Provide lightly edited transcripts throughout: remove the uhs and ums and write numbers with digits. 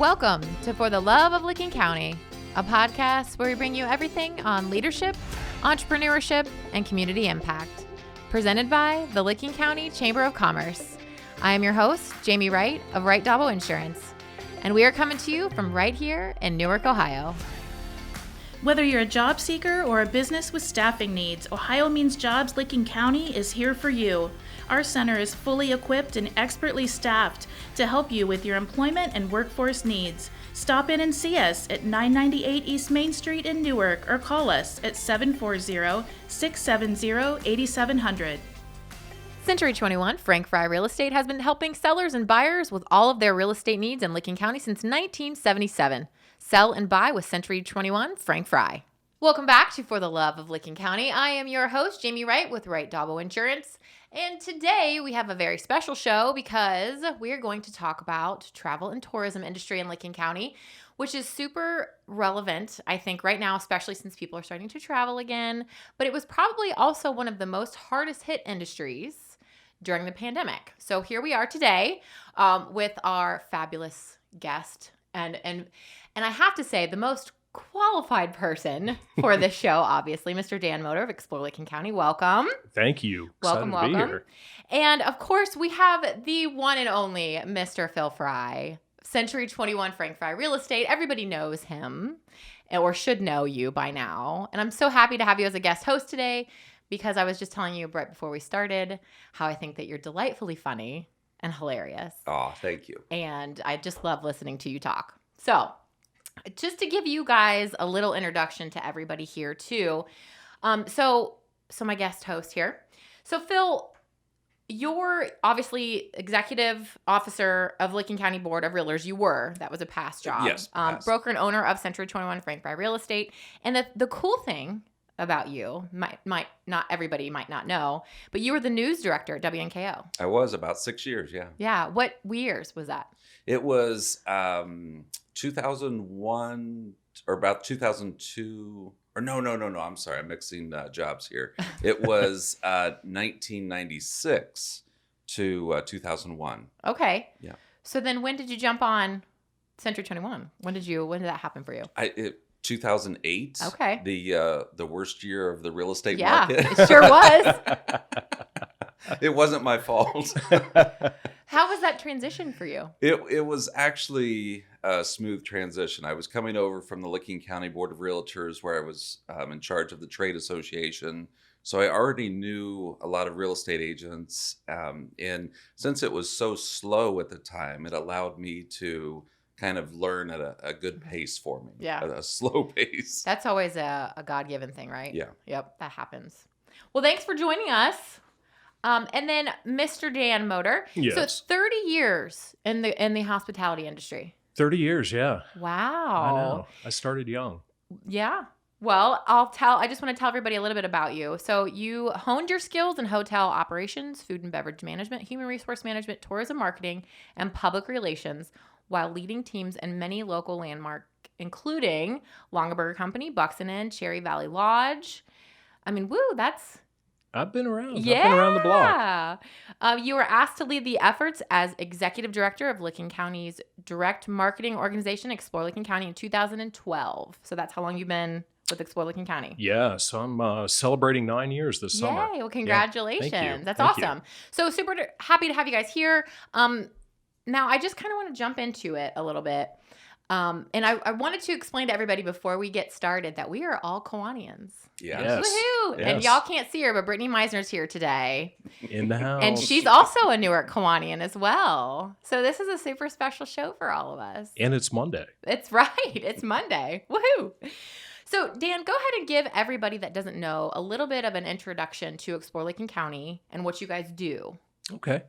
Welcome to For the Love of Licking County, a podcast where we bring you everything on leadership, entrepreneurship, and community impact. Presented by the Licking County Chamber of Commerce. I am your host, Jamie Wright of Wright Dauble Insurance, and we are coming to you from right here in Newark, Ohio. Whether you're a job seeker or a business with staffing needs, Ohio Means Jobs Licking County is here for you. Our center is fully equipped and expertly staffed to help you with your employment and workforce needs. Stop in and see us at 998 East Main Street in Newark or call us at 740-670-8700. Century 21 Frank Fry Real Estate has been helping sellers and buyers with all of their real estate needs in Licking County since 1977. Sell and buy with Century 21 Frank Fry. Welcome back to For the Love of Licking County. I am your host, Jamie Wright with Wright Dauble Insurance. And today we have a very special show because we are going to talk about travel and tourism industry in Licking County, which is super relevant, I think, right now, especially since people are starting to travel again. But it was probably also one of the most hardest hit industries during the pandemic. So here we are today with our fabulous guest. And I have to say, the most qualified person for this show, obviously, Mr. Dan Motor of Explore Licking County. Welcome. Thank you. Welcome. To be here. And of course, we have the one and only Mr. Phil Fry, Century 21 Frank Fry Real Estate. Everybody knows him or should know you by now. And I'm so happy to have you as a guest host today because I was just telling you right before we started how I think that you're delightfully funny and hilarious. Oh, thank you. And I just love listening to you talk. So just to give you guys a little introduction to everybody here too. So my guest host here. So Phil, you're obviously executive officer of Licking County Board of Realtors. You were. That was a past job. Yes, past. Broker and owner of Century 21 Frank Fry Real Estate. And the cool thing about you, might not everybody might not know, but you were the news director at WNKO. I was about 6 years, yeah. Yeah. What years was that? It was 2001 or about 2002. Or no. I'm sorry. I'm mixing jobs here. It was 1996 to 2001. Okay. Yeah. So then when did you jump on Century 21? When did that happen for you? 2008. Okay. The worst year of the real estate Yeah, market. it sure was. It wasn't my fault. How was that transition for you? It was actually a smooth transition. I was coming over from the Licking County Board of Realtors where I was in charge of the trade association. So I already knew a lot of real estate agents. And since it was so slow at the time, it allowed me to kind of learn at a good pace for me. Yeah. At a slow pace. That's always a God-given thing, right? Yeah. Yep, that happens. Well, thanks for joining us. And then Mr. Dan Motor. Yes. So it's 30 years in the hospitality industry. 30 years, yeah. Wow. I know. I started young. Yeah. Well, I just want to tell everybody a little bit about you. So you honed your skills in hotel operations, food and beverage management, human resource management, tourism marketing, and public relations while leading teams in many local landmarks, including Longaberger Company, Buxton Inn, Cherry Valley Lodge. I mean, I've been around. Yeah. I've been around the block. You were asked to lead the efforts as executive director of Licking County's direct marketing organization, Explore Licking County, in 2012. So that's how long you've been with Explore Licking County. Yeah, so I'm celebrating 9 years this summer. Yay. Well, congratulations. Yeah. Thank you. That's Thank awesome. you. So super happy to have you guys here. Now, I just kind of want to jump into it a little bit. And I wanted to explain to everybody before we get started that we are all Kawanians. Yeah. Yes. Woohoo! Yes. And y'all can't see her, but Brittany Meisner's here today. In the house. And she's also a Newark Kawanian as well. So this is a super special show for all of us. And it's Monday. It's right. It's Monday. Woohoo! So Dan, go ahead and give everybody that doesn't know a little bit of an introduction to Explore Licking County and what you guys do. Okay.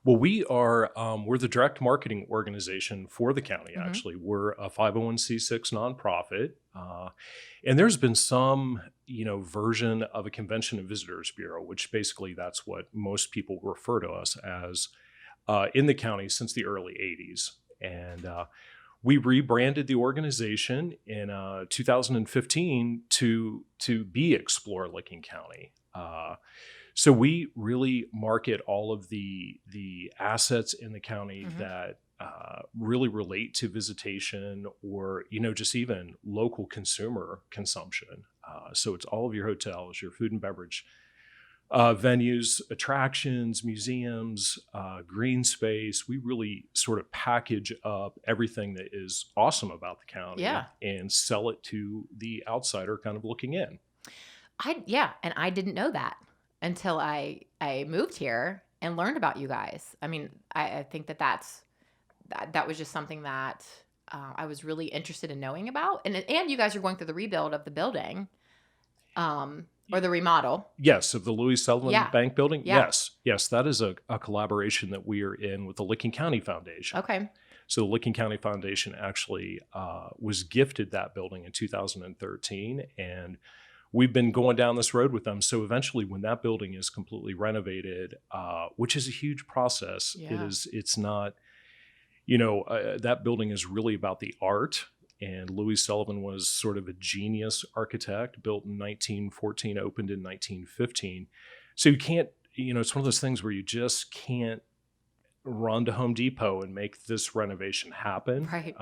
Well, we're the direct marketing organization for the county, actually. We're a 501c6 nonprofit. And there's been some, version of a convention and visitors bureau, which basically that's what most people refer to us as in the county since the early 80s. And we rebranded the organization in 2015 to be Explore Licking County. So we really market all of the assets in the county that really relate to visitation or, just even local consumer consumption. So it's all of your hotels, your food and beverage venues, attractions, museums, green space. We really sort of package up everything that is awesome about the county and sell it to the outsider kind of looking in. And I didn't know that until I moved here and learned about you guys. I mean, I think that was just something that I was really interested in knowing about. And you guys are going through the rebuild of the building. Or the remodel. Yes, of the Louis Sullivan Bank building. Yeah. Yes, that is a collaboration that we are in with the Licking County Foundation. Okay. So the Licking County Foundation actually was gifted that building in 2013, and we've been going down this road with them. So eventually, when that building is completely renovated, which is a huge process, it's not, that building is really about the art. And Louis Sullivan was sort of a genius architect, built in 1914, opened in 1915. So you can't, it's one of those things where you just can't run to Home Depot and make this renovation happen. Right.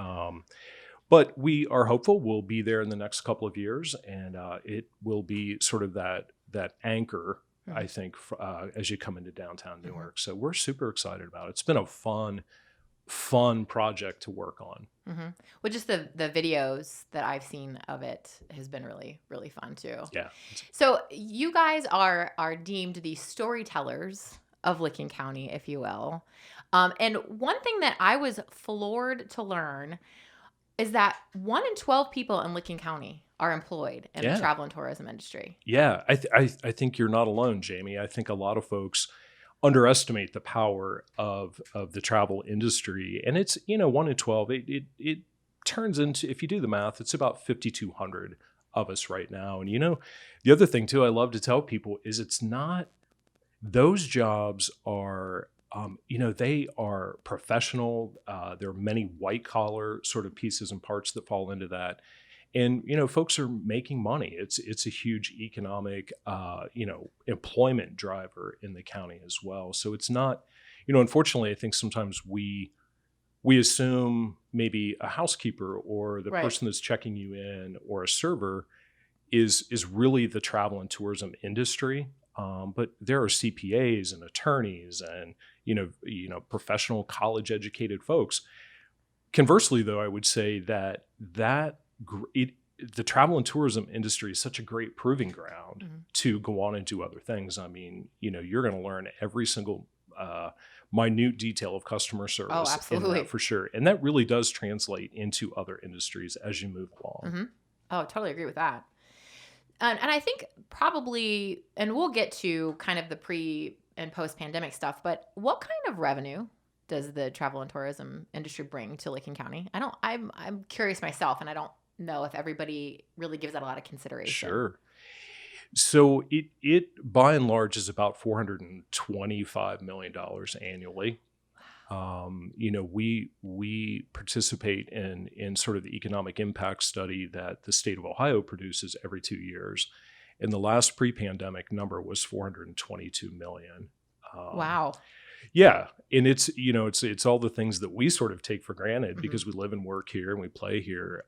But we are hopeful we'll be there in the next couple of years, and it will be sort of that anchor, I think, as you come into downtown Newark. So we're super excited about it. It's been a fun project to work on. Mm-hmm. Well, just the videos that I've seen of it has been really, really fun too. Yeah. So you guys are deemed the storytellers of Licking County, if you will. And one thing that I was floored to learn is that 1 in 12 people in Licking County are employed in the travel and tourism industry. Yeah, I think you're not alone, Jamie. I think a lot of folks underestimate the power of the travel industry. And it's, 1 in 12, it turns into, if you do the math, it's about 5,200 of us right now. And, the other thing too, I love to tell people is it's not, those jobs are, they are professional. There are many white collar sort of pieces and parts that fall into that. And, folks are making money. It's a huge economic, employment driver in the county as well. So it's not, unfortunately, I think sometimes we assume maybe a housekeeper or the person that's checking you in or a server is really the travel and tourism industry. But there are CPAs and attorneys and, professional college educated folks. Conversely, though, I would say that the travel and tourism industry is such a great proving ground to go on and do other things. I mean, you're going to learn every single minute detail of customer service. Oh, absolutely. For sure. And that really does translate into other industries as you move along. Mm-hmm. Oh, totally agree with that. And I think probably, and we'll get to kind of the pre and post pandemic stuff, but what kind of revenue does the travel and tourism industry bring to Licking County? I'm curious myself, and I don't know if everybody really gives that a lot of consideration. Sure. So it by and large is about $425 million annually. We participate in sort of the economic impact study that the state of Ohio produces every 2 years. And the last pre-pandemic number was $422 million. Wow. Yeah. And it's all the things that we sort of take for granted because we live and work here and we play here.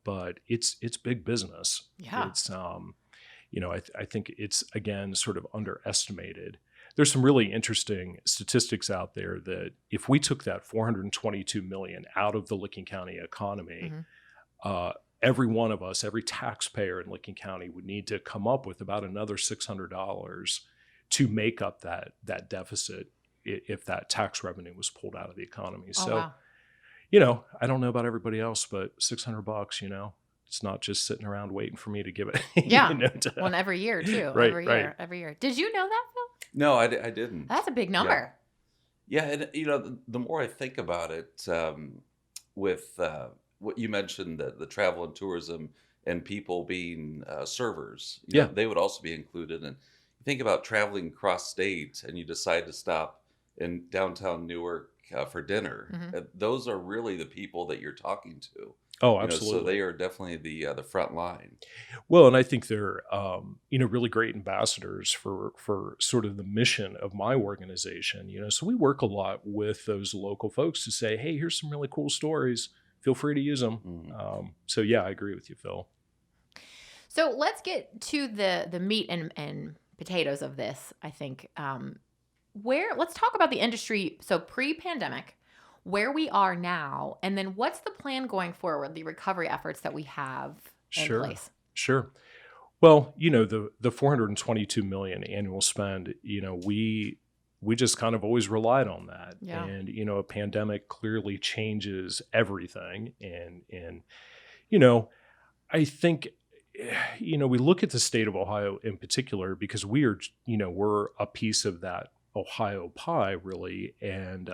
But it's big business. Yeah. It's, I think it's, again, sort of underestimated. There's some really interesting statistics out there that if we took that $422 million out of the Licking County economy, every one of us, every taxpayer in Licking County would need to come up with about another $600 to make up that deficit if that tax revenue was pulled out of the economy. Wow. I don't know about everybody else, but $600, it's not just sitting around waiting for me to give it. Yeah. One every year too. Right, Every year. Did you know that, Phil? No, I didn't. That's a big number. Yeah, and the more I think about it, with what you mentioned, the travel and tourism and people being servers, they would also be included. And you think about traveling cross state, and you decide to stop in downtown Newark for dinner. Those are really the people that you're talking to. Oh, So absolutely. they are definitely the front line. Well, and I think they're, really great ambassadors for sort of the mission of my organization. So we work a lot with those local folks to say, hey, here's some really cool stories. Feel free to use them. Mhm. So yeah, I agree with you, Phil. So let's get to the meat and potatoes of this. I think let's talk about the industry. So pre-pandemic, where we are now, and then what's the plan going forward? The recovery efforts that we have in Sure, place. sure. Well, the 422 million annual spend, we just kind of always relied on that. Yeah. And, a pandemic clearly changes everything. And, you know, I think, we look at the state of Ohio in particular because we're a piece of that Ohio pie, really. And,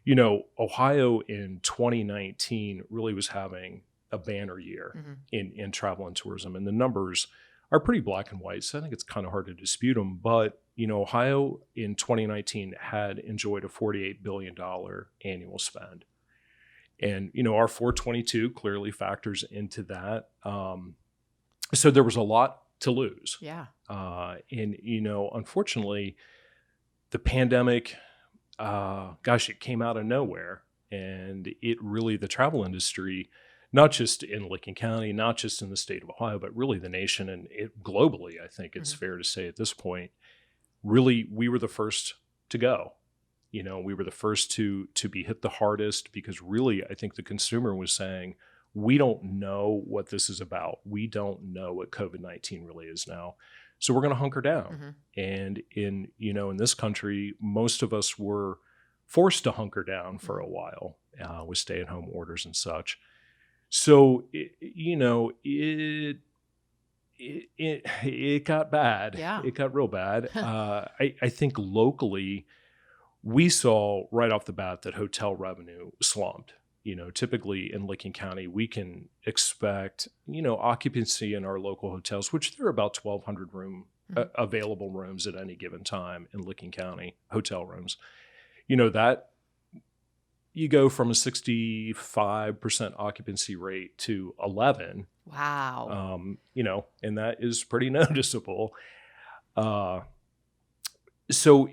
Ohio in 2019 really was having a banner year Mm-hmm. in travel and tourism. And the numbers are pretty black and white. So I think it's kind of hard to dispute them. But, Ohio in 2019 had enjoyed a $48 billion annual spend. And, our 422 clearly factors into that. So there was a lot to lose. Yeah. And, unfortunately, the pandemic, it came out of nowhere. And the travel industry, not just in Licking County, not just in the state of Ohio, but really the nation and globally, I think it's fair to say at this point, really, we were the first to go. We were the first to be hit the hardest because really, I think the consumer was saying, we don't know what this is about. We don't know what COVID-19 really is now. So we're going to hunker down. Mm-hmm. And in this country, most of us were forced to hunker down for a while with stay-at-home orders and such. So, it got bad. Yeah. It got real bad. I think locally, we saw right off the bat that hotel revenue slumped. Typically in Licking County, we can expect, occupancy in our local hotels, which there are about 1,200 available rooms at any given time in Licking County, hotel rooms. That you go from a 65% occupancy rate to 11. Wow. And that is pretty noticeable. So,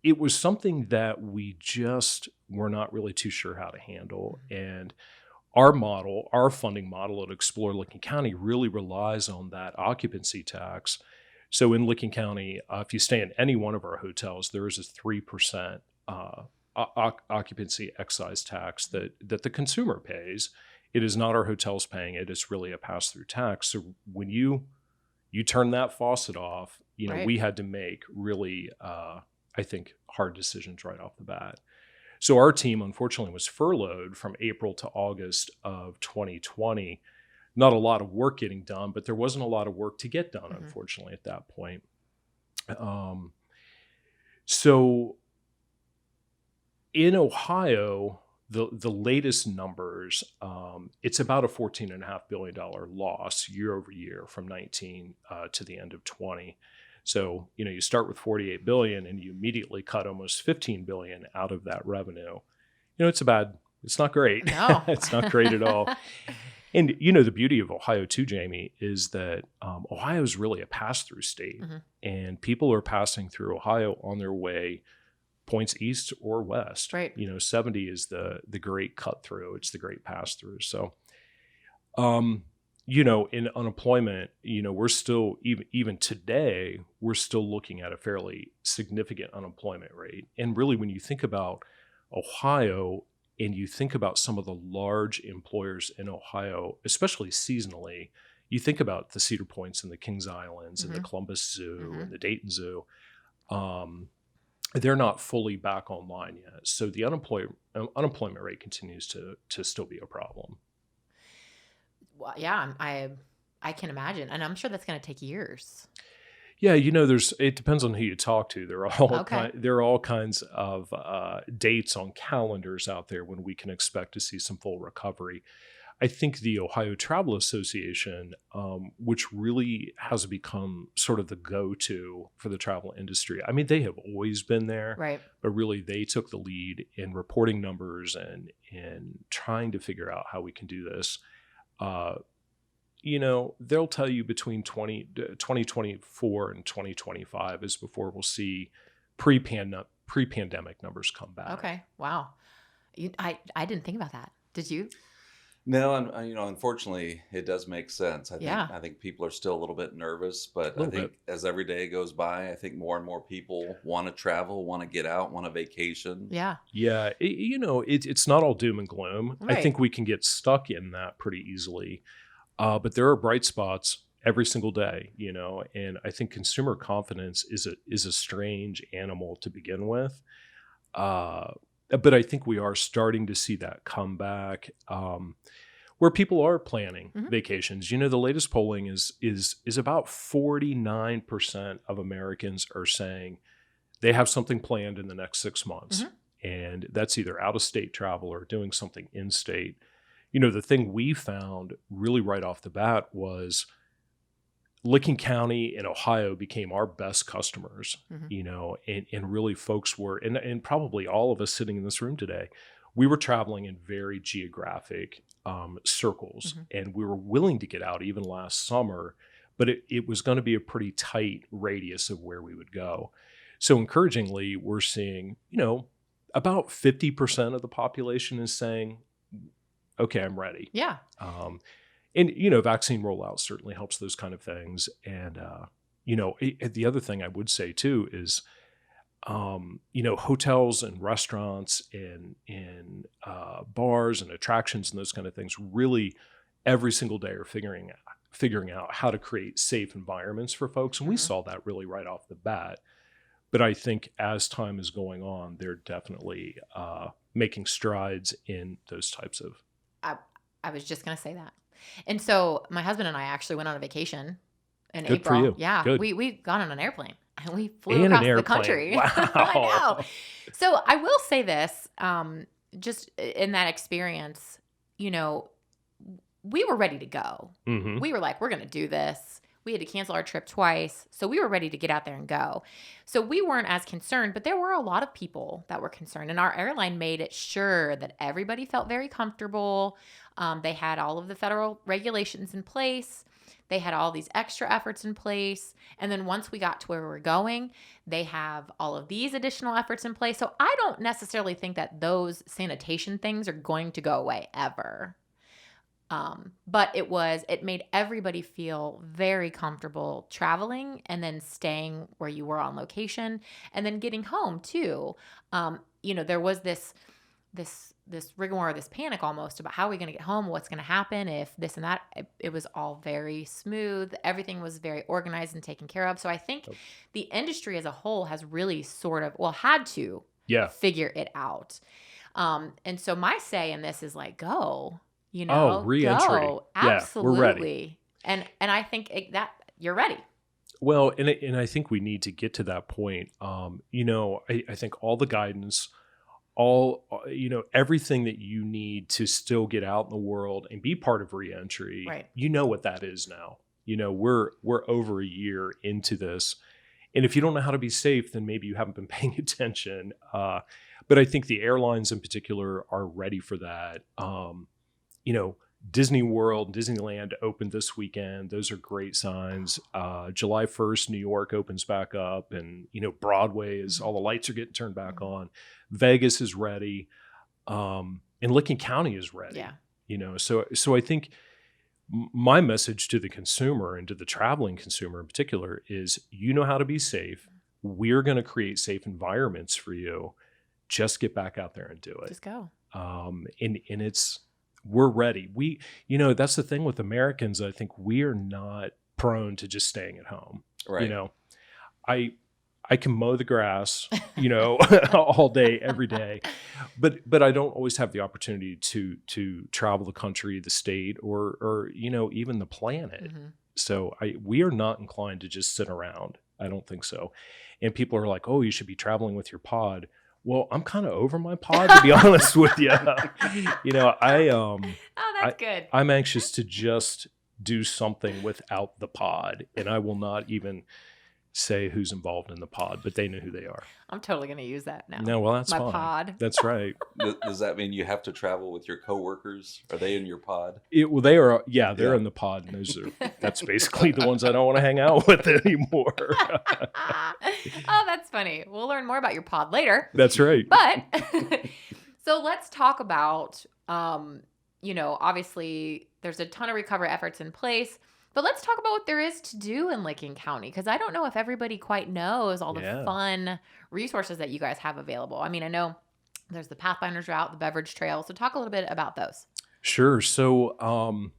it was something that we just were not really too sure how to handle. And our funding model at Explore Licking County really relies on that occupancy tax. So in Licking County, if you stay in any one of our hotels, there is a 3% occupancy excise tax that the consumer pays. It is not our hotels paying it. It's really a pass-through tax. So when you turn that faucet off, Right. we had to make really, I think, hard decisions right off the bat. So our team, unfortunately, was furloughed from April to August of 2020. Not a lot of work getting done, but there wasn't a lot of work to get done, unfortunately, at that point. So in Ohio, the latest numbers, it's about a $14.5 billion loss year over year from 19 to the end of 20. So, you start with 48 billion and you immediately cut almost 15 billion out of that revenue. It's not great. No. It's not great at all. And, the beauty of Ohio too, Jamie, is that Ohio is really a pass-through state. And people are passing through Ohio on their way points east or west. Right. 70 is the great cut through. It's the great pass-through. So, in unemployment, we're still, even today, we're still looking at a fairly significant unemployment rate. And really, when you think about Ohio and you think about some of the large employers in Ohio, especially seasonally, you think about the Cedar Points and the Kings Islands and the Columbus Zoo and the Dayton Zoo. They're not fully back online yet. So the unemployment rate continues to still be a problem. Well, yeah, I can imagine, and I'm sure that's going to take years. Yeah, it depends on who you talk to. There are all kinds of dates on calendars out there when we can expect to see some full recovery. I think the Ohio Travel Association, which really has become sort of the go-to for the travel industry. I mean, they have always been there, Right. but really they took the lead in reporting numbers and trying to figure out how we can do this. They'll tell you between 2024 and 2025 is before we'll see pre-pandemic numbers come back. Okay. Wow. I didn't think about that. Did you? No, and unfortunately, it does make sense. Yeah. I think people are still a little bit nervous, but I Little think as every day goes by, I think more and more people want to travel, want to get out, want a vacation. Yeah. Yeah, it's not all doom and gloom. I Right. think we can get stuck in that pretty easily, but there are bright spots every single day, and I think consumer confidence is a strange animal to begin with. But I think we are starting to see that come back, where people are planning Mhm. vacations. The latest polling is about 49% of Americans are saying they have something planned in the next 6 months. Mhm. And that's either out of state travel or doing something in state. The thing we found really right off the bat was Licking County and Ohio became our best customers, and really folks were, and probably all of us sitting in this room today, we were traveling in very geographic circles, and we were willing to get out even last summer, but it was going to be a pretty tight radius of where we would go. So encouragingly, we're seeing, about 50% of the population is saying, okay, I'm ready. Yeah. And, vaccine rollout certainly helps those kind of things. And, the other thing I would say too is, hotels and restaurants and bars and attractions and those kind of things really every single day are figuring out how to create safe environments for folks. And we saw that really right off the bat. But I think as time is going on, they're definitely making strides in those types of. I was just going to say that. And so my husband and I actually went on a vacation in Good April. for you. Yeah. Good. We got on an airplane and we flew And an across the airplane. country. Wow. I know. So I will say this, just in that experience, we were ready to go. Mhm. We were like, we're going to do this. We had to cancel our trip twice. So we were ready to get out there and go. So we weren't as concerned, but there were a lot of people that were concerned. And our airline made it sure that everybody felt very comfortable. They had all of the federal regulations in place. They had all these extra efforts in place. And then once we got to where we were going, they have all of these additional efforts in place. So I don't necessarily think that those sanitation things are going to go away ever. But it made everybody feel very comfortable traveling and then staying where you were on location and then getting home too. There was this rigmarole, this panic almost about how are we going to get home, what's going to happen if this and that. It was all very smooth. Everything was very organized and taken care of. So I think the industry as a whole has really had to figure it out. And so my say in this is like, go. Re-entry. Go. Absolutely. Yeah, we're ready. And I think that you're ready. Well, and I think we need to get to that point. I think all the guidance, everything that you need to still get out in the world and be part of re-entry, Right. What that is now. We're over a year into this. And if you don't know how to be safe, then maybe you haven't been paying attention. But I think the airlines in particular are ready for that. Disney World, Disneyland opened this weekend. Those are great signs. July 1st, New York opens back up, and Broadway is all the lights are getting turned back on. Vegas is ready, and Licking County is ready. Yeah. So I think my message to the consumer and to the traveling consumer in particular is, how to be safe. We're going to create safe environments for you. Just get back out there and do it. Just go. And we're ready. That's the thing with Americans. I think we are not prone to just staying at home. Right. I can mow the grass, all day, every day, but I don't always have the opportunity to travel the country, the state, or even the planet. Mm-hmm. So we are not inclined to just sit around. I don't think so. And people are like, oh, you should be traveling with your pod. Well, I'm kind of over my pod, to be honest with you. Oh, that's good. I'm anxious to just do something without the pod, and I will not even say who's involved in the pod, but they know who they are. I'm totally going to use that now. No, well, that's my fine. pod. That's right. Does that mean you have to travel with your coworkers? Are they in your pod? Well, they are. Yeah, they're in the pod, and that's basically the ones I don't want to hang out with anymore. Oh, that's funny. We'll learn more about your pod later. That's right. But so let's talk about, obviously there's a ton of recovery efforts in place, but let's talk about what there is to do in Licking County, because I don't know if everybody quite knows all the fun resources that you guys have available. I mean, I know there's the Pathfinders route, the Beverage Trail. So talk a little bit about those. Sure. So,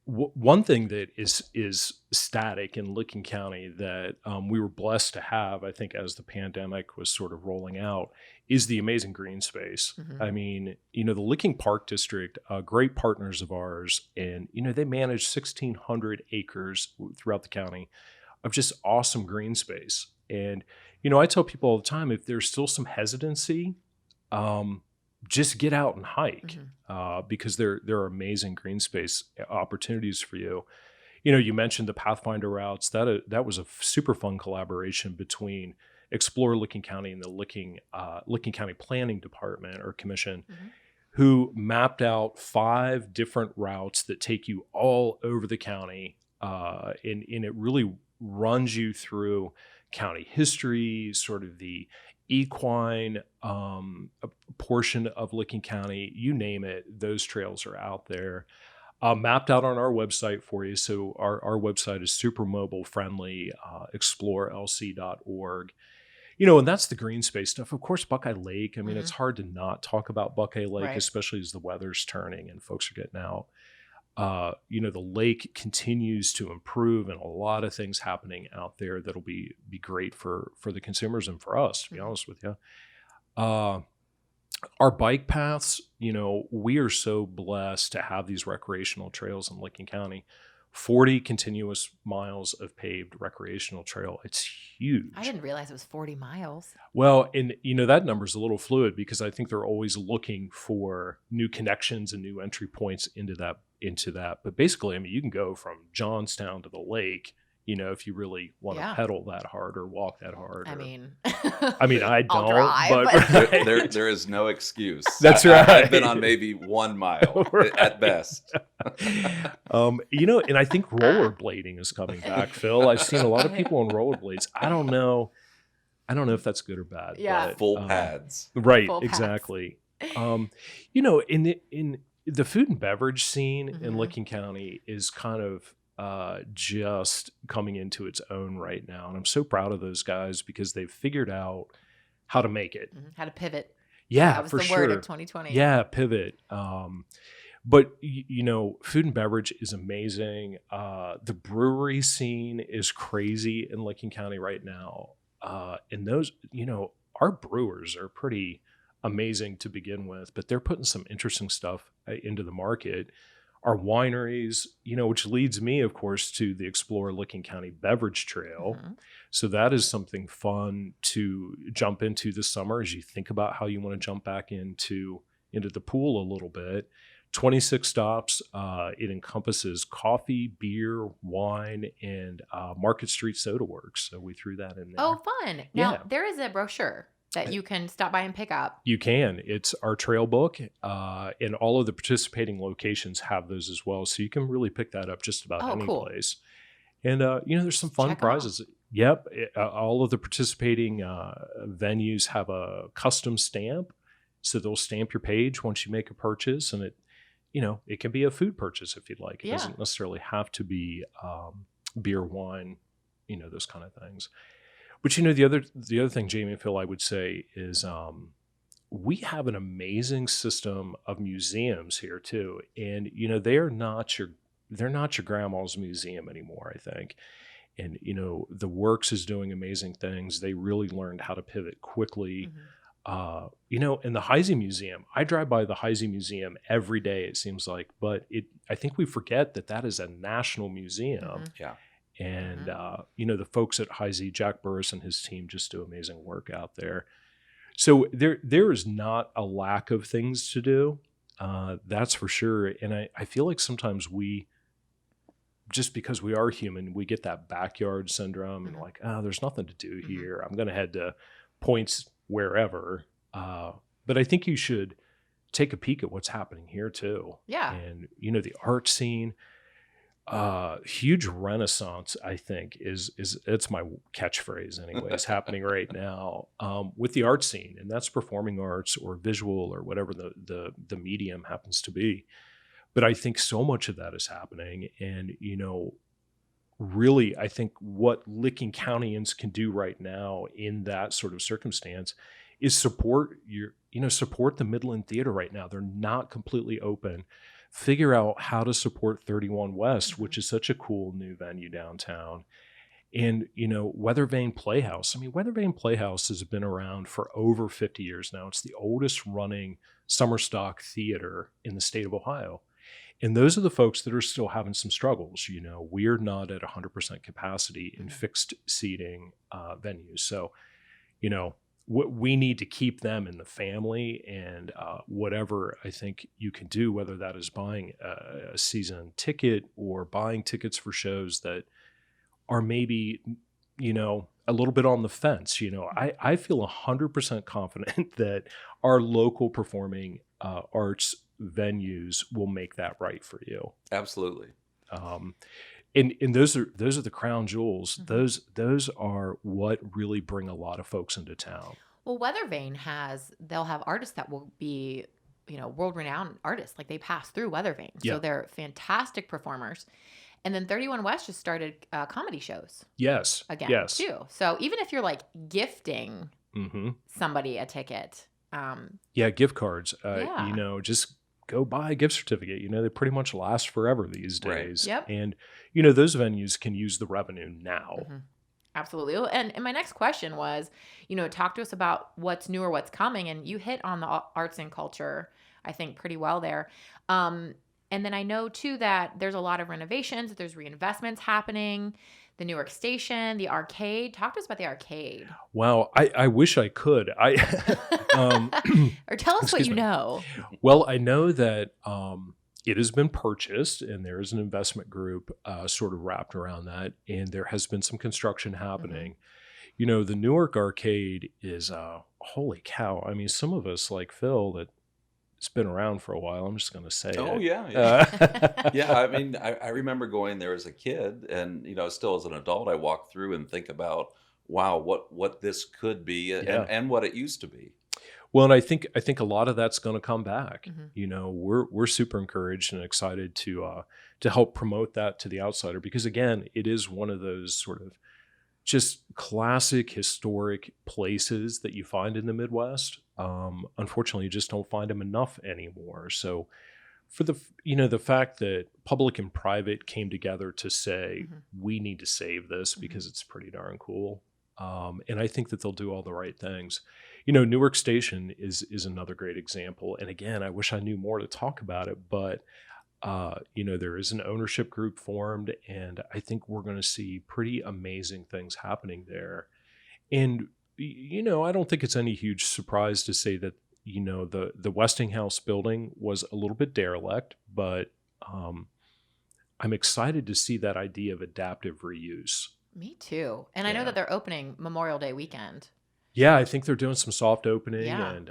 one thing that is static in Licking County that we were blessed to have, I think, as the pandemic was sort of rolling out, is the amazing green space. Mm-hmm. I mean, the Licking Park District, great partners of ours, and, they manage 1,600 acres throughout the county of just awesome green space. And, I tell people all the time, if there's still some hesitancy, just get out and hike, because there are amazing green space opportunities for you. You mentioned the Pathfinder routes. That was a super fun collaboration between Explore Licking County and the Licking County Planning Department or Commission, who mapped out 5 different routes that take you all over the county, and it really runs you through county history, sort of the equine portion of Licking County, you name it, those trails are out there, mapped out on our website for you. So our website is super mobile friendly, explorelc.org. And that's the green space stuff. Of course, Buckeye Lake. I mean, it's hard to not talk about Buckeye Lake, especially as the weather's turning and folks are getting out. The lake continues to improve, and a lot of things happening out there that'll be great for the consumers and for us, to be honest with you. Our bike paths, we are so blessed to have these recreational trails in Licking County. 40 continuous miles of paved recreational trail. It's huge. I didn't realize it was 40 miles. Well, and that number's a little fluid because I think they're always looking for new connections and new entry points into that. But basically, I mean, you can go from Johnstown to the lake, if you really want to pedal that hard or walk that hard. I mean, I don't, drive, but there is no excuse. That's right. I've been on maybe 1 mile at best. And I think rollerblading is coming back, Phil. I've seen a lot of people on rollerblades. I don't know if that's good or bad. Yeah. But, Full pads. Right. Full pads. Exactly. In the food and beverage scene in Licking County is kind of just coming into its own right now. And I'm so proud of those guys because they've figured out how to make it. How to pivot. Yeah, that was for the sure. word of 2020. Yeah, pivot. But food and beverage is amazing. The brewery scene is crazy in Licking County right now. And those, our brewers are pretty amazing to begin with, but they're putting some interesting stuff into the market. Our wineries, which leads me, of course, to the Explore Licking County Beverage Trail. So that is something fun to jump into this summer as you think about how you want to jump back into the pool a little bit. 26 stops. It encompasses coffee, beer, wine, and Market Street Soda Works. So we threw that in there. Oh, fun. Now, there is a brochure that you can stop by and pick up. You can. It's our trail book, and all of the participating locations have those as well. So you can really pick that up just about any place. And, there's some fun prizes. Yep. All of the participating venues have a custom stamp. So they'll stamp your page once you make a purchase, and it can be a food purchase if you'd like. It doesn't necessarily have to be beer, wine, those kind of things. But the other thing, Jamie and Phil, I would say is we have an amazing system of museums here too, and they're not your grandma's museum anymore, I think. And the Works is doing amazing things. They really learned how to pivot quickly. And the Heisey Museum, I drive by the Heisey Museum every day, it seems like, but I think we forget that is a national museum. Yeah. And, the folks at Heisey, Jack Burris and his team just do amazing work out there. So there is not a lack of things to do. That's for sure. And I feel like sometimes just because we are human, we get that backyard syndrome and like, there's nothing to do here. I'm going to head to points wherever. But I think you should take a peek at what's happening here too. Yeah. And, the art scene, huge renaissance, I think it's my catchphrase anyways, happening right now, with the art scene, and that's performing arts or visual or whatever the medium happens to be. But I think so much of that is happening. And, really, I think what Licking Countyans can do right now in that sort of circumstance is support the Midland Theater right now. They're not completely open. Figure out how to support 31 West, which is such a cool new venue downtown. And, Weather Vane Playhouse. I mean, Weather Vane Playhouse has been around for over 50 years now. It's the oldest running summer stock theater in the state of Ohio. And those are the folks that are still having some struggles. We're not at 100% capacity in fixed seating venues. So, we need to keep them in the family, and whatever I think you can do, whether that is buying a season ticket or buying tickets for shows that are maybe, a little bit on the fence. I feel 100% confident that our local performing arts venues will make that right for you. Absolutely. And those are the crown jewels. Those are what really bring a lot of folks into town. Well, Weather Vane they'll have artists that will be, world-renowned artists. Like, they pass through Weather Vane. So they're fantastic performers. And then 31 West just started comedy shows. Yes. Again, too. So even if you're like gifting somebody a ticket. Gift cards. Just go buy a gift certificate. They pretty much last forever these days. Right. Yep. And, those venues can use the revenue now. Absolutely. And my next question was, talk to us about what's new or what's coming. And you hit on the arts and culture, I think, pretty well there. And then I know, too, that there's a lot of renovations. There's reinvestments happening. The Newark Station, the arcade. Talk to us about the arcade. Wow. I wish I could. Or tell us what you know. Well, I know that it has been purchased, and there is an investment group sort of wrapped around that, and there has been some construction happening. The Newark arcade is, holy cow. I mean, some of us, like Phil, that it's been around for a while. I'm just going to say Oh, it. yeah. Yeah, I mean, I remember going there as a kid, and, still as an adult, I walk through and think about, wow, what this could be and what it used to be. Well, and I think a lot of that's going to come back. We're super encouraged and excited to help promote that to the outsider, because again, it is one of those sort of just classic historic places that you find in the Midwest. Unfortunately, you just don't find them enough anymore. So for the fact that public and private came together to say, we need to save this because it's pretty darn cool. And I think that they'll do all the right things. Newark Station is another great example. And again, I wish I knew more to talk about it, but there is an ownership group formed, and I think we're going to see pretty amazing things happening there. And, I don't think it's any huge surprise to say that, the Westinghouse building was a little bit derelict, but I'm excited to see that idea of adaptive reuse. Me too. And I know that they're opening Memorial Day weekend. Yeah, I think they're doing some soft opening, Yeah. and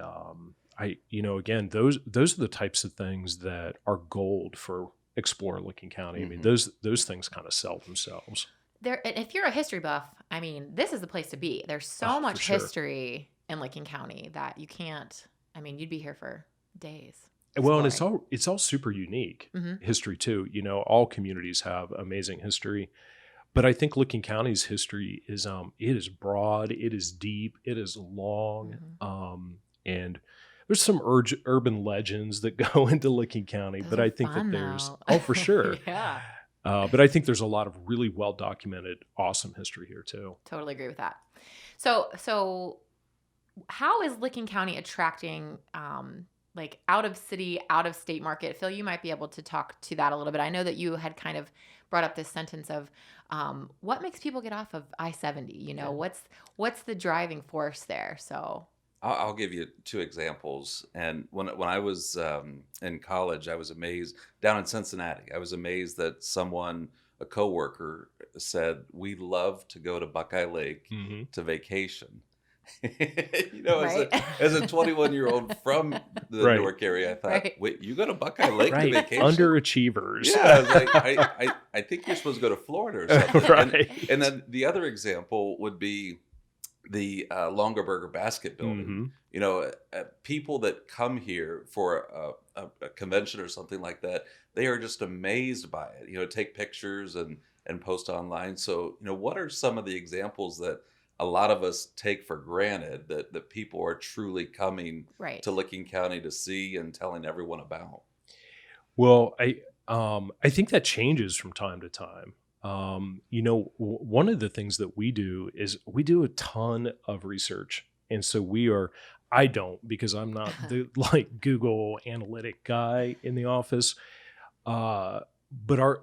again, those are the types of things that are gold for Explore Licking County. I mean, those things kind of sell themselves. If you're a history buff, I mean, this is the place to be. There's so much history in Licking County that you can't. I mean, you'd be here for days. Well, and exploring. it's all super unique history too. All communities have amazing history. But I think Licking County's history is it is broad, it is deep, it is long, and there's some urban legends that go into Licking County. Those but are I think fun, that there's though. for sure, Yeah. But I think there's a lot of really well documented, awesome history here too. Totally agree with that. So how is Licking County attracting like out of city, out of state market? Phil, you might be able to talk to that a little bit. I know that you had kind of brought up this sentence of what makes people get off of I-70? What's the driving force there? So I'll give you two examples. And when I was in college, I was amazed down in Cincinnati. I was amazed that a coworker, said we love to go to Buckeye Lake Hmm. to vacation. Right. As a 21-year-old from the Right. Newark area, I thought, Right. wait, you go to Buckeye Lake to Right. vacation? Underachievers. Yeah, I was like, I think you're supposed to go to Florida or something. Right. And then the other example would be the Longaberger Basket Building. Hmm. People that come here for a convention or something like that, they are just amazed by it. Take pictures and post online. So, what are some of the examples that a lot of us take for granted that people are truly coming Right. to Licking County to see and telling everyone about? Well, I think that changes from time to time. One of the things that we do is we do a ton of research, and so I don't, because I'm not the like Google analytic guy in the office. But a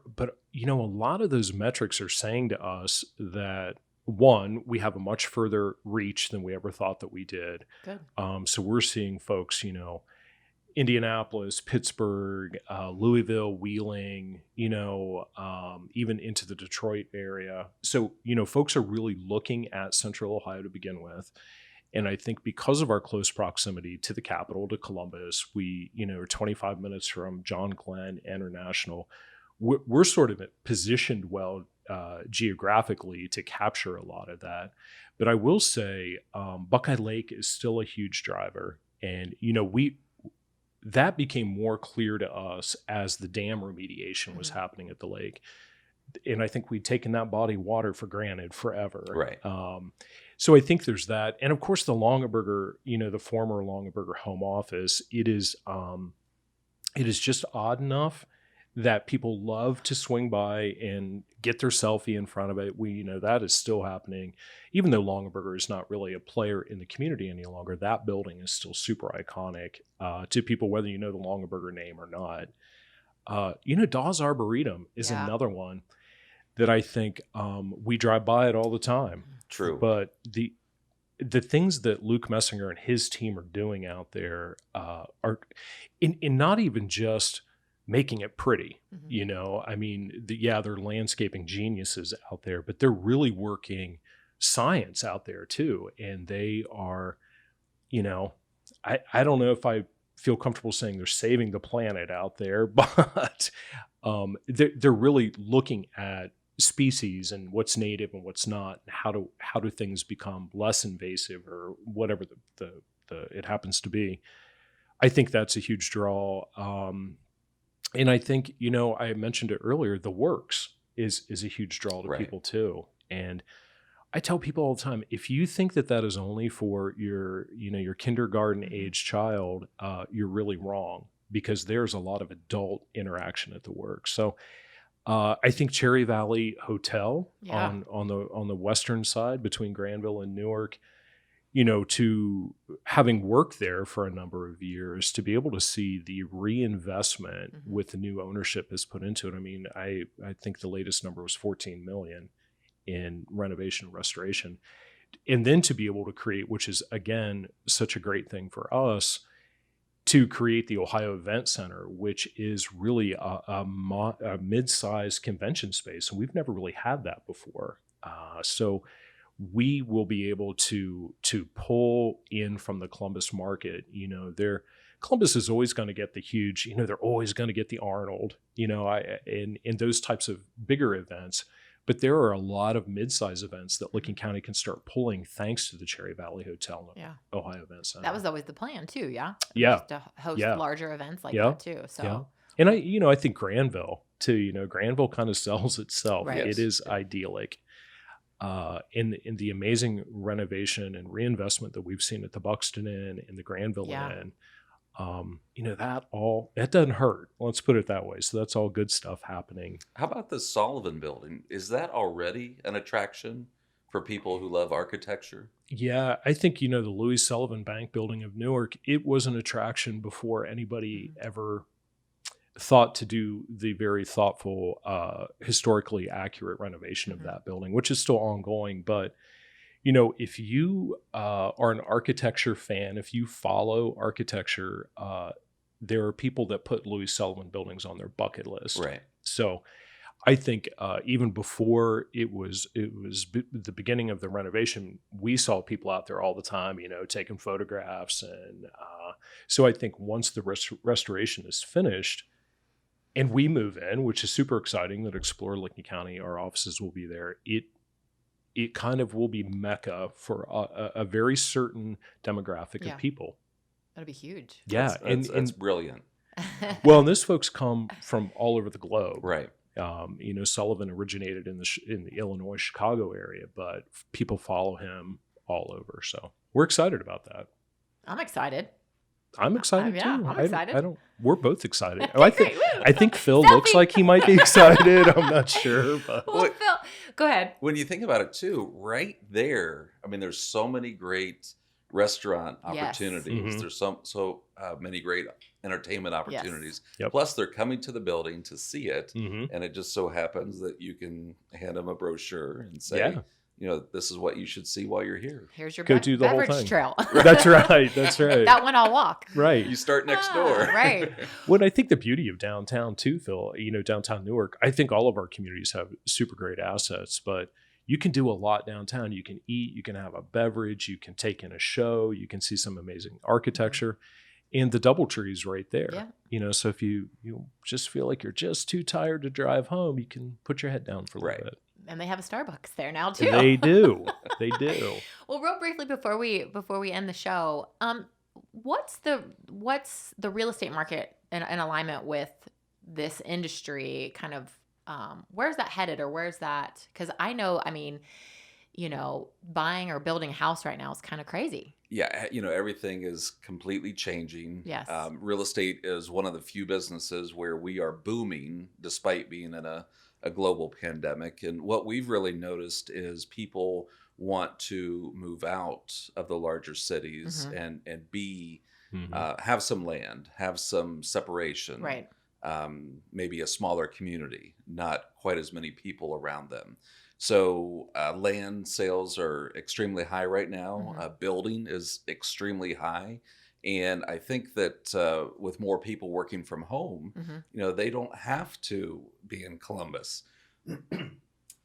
lot of those metrics are saying to us that, one, we have a much further reach than we ever thought that we did. Good. So we're seeing folks, Indianapolis, Pittsburgh, Louisville, Wheeling, even into the Detroit area. So, folks are really looking at Central Ohio to begin with. And I think because of our close proximity to the capital, to Columbus, we, are 25 minutes from John Glenn International. We're sort of positioned well geographically to capture a lot of that. But I will say Buckeye Lake is still a huge driver. And, that became more clear to us as the dam remediation was happening at the lake. And I think we'd taken that body of water for granted forever. Right. So I think there's that. And of course, the Longaberger, the former Longaberger home office, it is just odd enough that people love to swing by and get their selfie in front of it. That is still happening. Even though Longaberger is not really a player in the community any longer, that building is still super iconic to people, whether you know the Longaberger name or not. Dawes Arboretum is another one that I think we drive by it all the time. True. But the things that Luke Messinger and his team are doing out there are in not even just making it pretty, I mean, they're landscaping geniuses out there, but they're really working science out there too. And they are, I don't know if I feel comfortable saying they're saving the planet out there, but they're really looking at species and what's native and what's not, and how do things become less invasive or whatever it happens to be. I think that's a huge draw. And I think, I mentioned it earlier, the works is a huge draw to people too. And I tell people all the time, if you think that is only for your kindergarten age child, you're really wrong, because there's a lot of adult interaction at the works. So I think Cherry Valley Hotel on the western side between Granville and Newark, to having worked there for a number of years, to be able to see the reinvestment with the new ownership has put into it. I mean, I think the latest number was $14 million in renovation and restoration. And then to be able to create, which is, again, such a great thing for us, to create the Ohio Event Center, which is really a mid-sized convention space. And we've never really had that before. So we will be able to pull in from the Columbus market. Columbus is always going to get the huge, they're always going to get the Arnold, in those types of bigger events. But there are a lot of mid-size events that Licking County can start pulling thanks to the Cherry Valley Hotel and Ohio Event Center. That was always the plan too, Yeah. Just to host larger events like that too. So. Yeah. And I think Granville too, Granville kind of sells itself. Right. It is idyllic. In the amazing renovation and reinvestment that we've seen at the Buxton Inn and the Granville Inn, that doesn't hurt. Let's put it that way. So that's all good stuff happening. How about the Sullivan building? Is that already an attraction for people who love architecture? Yeah, I think, the Louis Sullivan Bank building of Newark, it was an attraction before anybody ever thought to do the very thoughtful, historically accurate renovation of that building, which is still ongoing. But, if you are an architecture fan, if you follow architecture, there are people that put Louis Sullivan buildings on their bucket list. Right. So I think even before it was the beginning of the renovation, we saw people out there all the time, taking photographs. And so I think once the restoration is finished and we move in, which is super exciting that Explore Licking County, our offices will be there, it kind of will be Mecca for a very certain demographic of people. That'll be huge. Yeah. That's brilliant. Well, and those folks come from all over the globe. Right. Sullivan originated in the Illinois, Chicago area, but people follow him all over. So we're excited about that. I'm excited. I'm excited yeah, too. I'm excited. We're both excited. Great, I think Phil looks like he might be excited. I'm not sure, but Well, Phil, go ahead. When you think about it too, right there, I mean, there's so many great restaurant opportunities. Mhm. There's so many great entertainment opportunities. Yep. Plus, they're coming to the building to see it, Mhm. and it just so happens that you can hand them a brochure and say, Yeah. this is what you should see while you're here. Here's your Go do the whole beverage thing. trail. That's right. That's right. That one I'll walk. Right. You start next door. Right. What I think the beauty of downtown too, Phil, downtown Newark, I think all of our communities have super great assets, but you can do a lot downtown. You can eat, you can have a beverage, you can take in a show, you can see some amazing architecture. And the DoubleTree is right there. Yeah. So if you just feel like you're just too tired to drive home, you can put your head down for a little bit. And they have a Starbucks there now too. They do. They do. Well, real briefly before we end the show, what's the real estate market in alignment with this industry? Kind of, where's that headed, or where's that? Because I know, buying or building a house right now is kind of crazy. Yeah, everything is completely changing. Yes. Real estate is one of the few businesses where we are booming despite being in a global pandemic. And what we've really noticed is people want to move out of the larger cities and be have some land, have some separation. Right. Maybe a smaller community, not quite as many people around them. So land sales are extremely high right now. Building is extremely high. And I think that with more people working from home, they don't have to be in Columbus.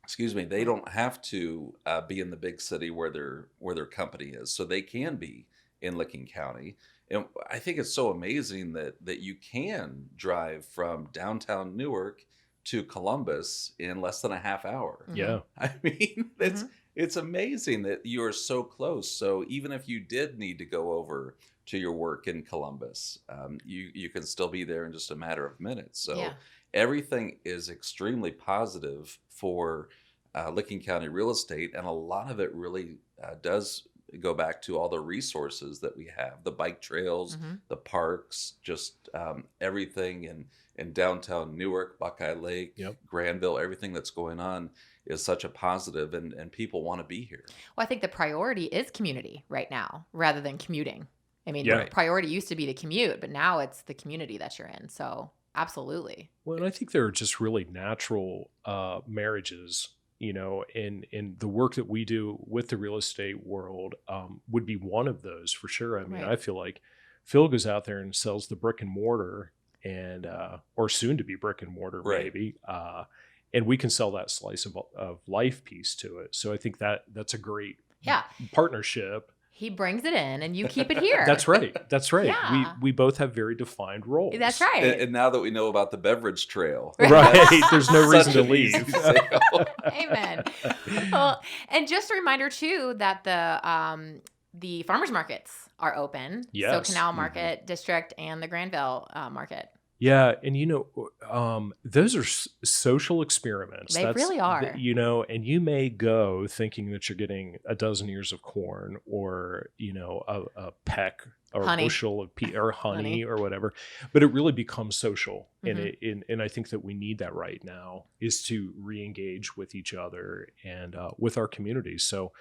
Excuse me. They don't have to be in the big city where their company is. So they can be in Licking County. And I think it's so amazing that you can drive from downtown Newark to Columbus in less than a half hour. Yeah. I mean, it's amazing that you are so close. So even if you did need to go over to your work in Columbus, you can still be there in just a matter of minutes. So everything is extremely positive for Licking County real estate. And a lot of it really does go back to all the resources that we have, the bike trails, the parks, just everything in downtown Newark, Buckeye Lake, Granville, everything that's going on is such a positive, and people want to be here. Well, I think the priority is community right now rather than commuting. I mean, Yeah. the priority used to be the commute, but now it's the community that you're in. So absolutely. Well, and I think there are just really natural marriages, in the work that we do with the real estate world would be one of those for sure. I mean, Right. I feel like Phil goes out there and sells the brick and mortar and or soon to be brick and mortar, Right. maybe. And we can sell that slice of life piece to it. So I think that's a great partnership. He brings it in and you keep it here. That's right. That's right. Yeah. We both have very defined roles. That's right. And now that we know about the beverage trail, Right. There's no reason such to an easy leave. sale. Amen. Well, and just a reminder too that the farmers markets are open. Yes. So Canal Market District and the Granville Market. Yeah, and those are social experiments. They really are. And you may go thinking that you're getting a dozen ears of corn or a peck or Honey. a bushel of or honey or whatever, but it really becomes social. And I think that we need that right now is to re-engage with each other and with our communities. So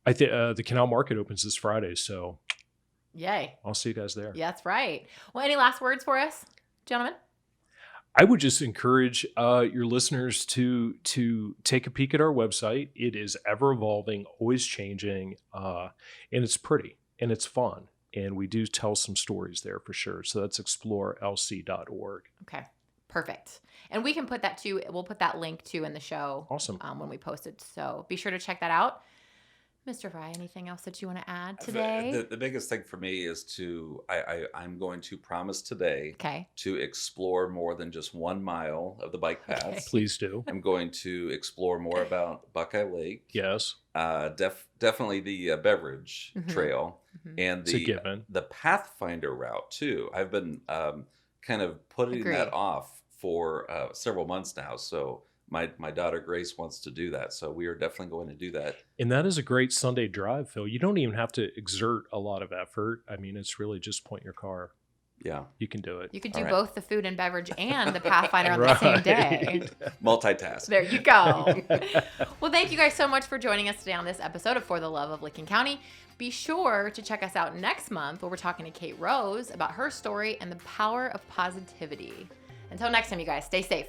I think the Canal Market opens this Friday, so Yay. I'll see you guys there. Yeah, that's right. Well, any last words for us, gentlemen? I would just encourage your listeners to take a peek at our website. It is ever evolving, always changing, and it's pretty and it's fun. And we do tell some stories there for sure. So that's explorelc.org. Okay, perfect. And we can put that too. We'll put that link too in the show. Awesome. When we post it. So be sure to check that out. Mr. Fry, anything else that you want to add today? The biggest thing for me is I'm going to promise today Okay. to explore more than just 1 mile of the bike paths. Okay. Please do. I'm going to explore more about Buckeye Lake. Yes. Definitely the Beverage Mhm. Trail and It's a given. the Pathfinder route too. I've been kind of putting Agreed. that off for several months now. So my daughter Grace wants to do that. So we are definitely going to do that. And that is a great Sunday drive, Phil. You don't even have to exert a lot of effort. I mean, it's really just point your car. Yeah. You can do it. You could do All right. both the food and beverage and the Pathfinder on the same day. Multitask. There you go. Well, thank you guys so much for joining us today on this episode of For the Love of Licking County. Be sure to check us out next month where we're talking to Kate Rose about her story and the power of positivity. Until next time, you guys, stay safe.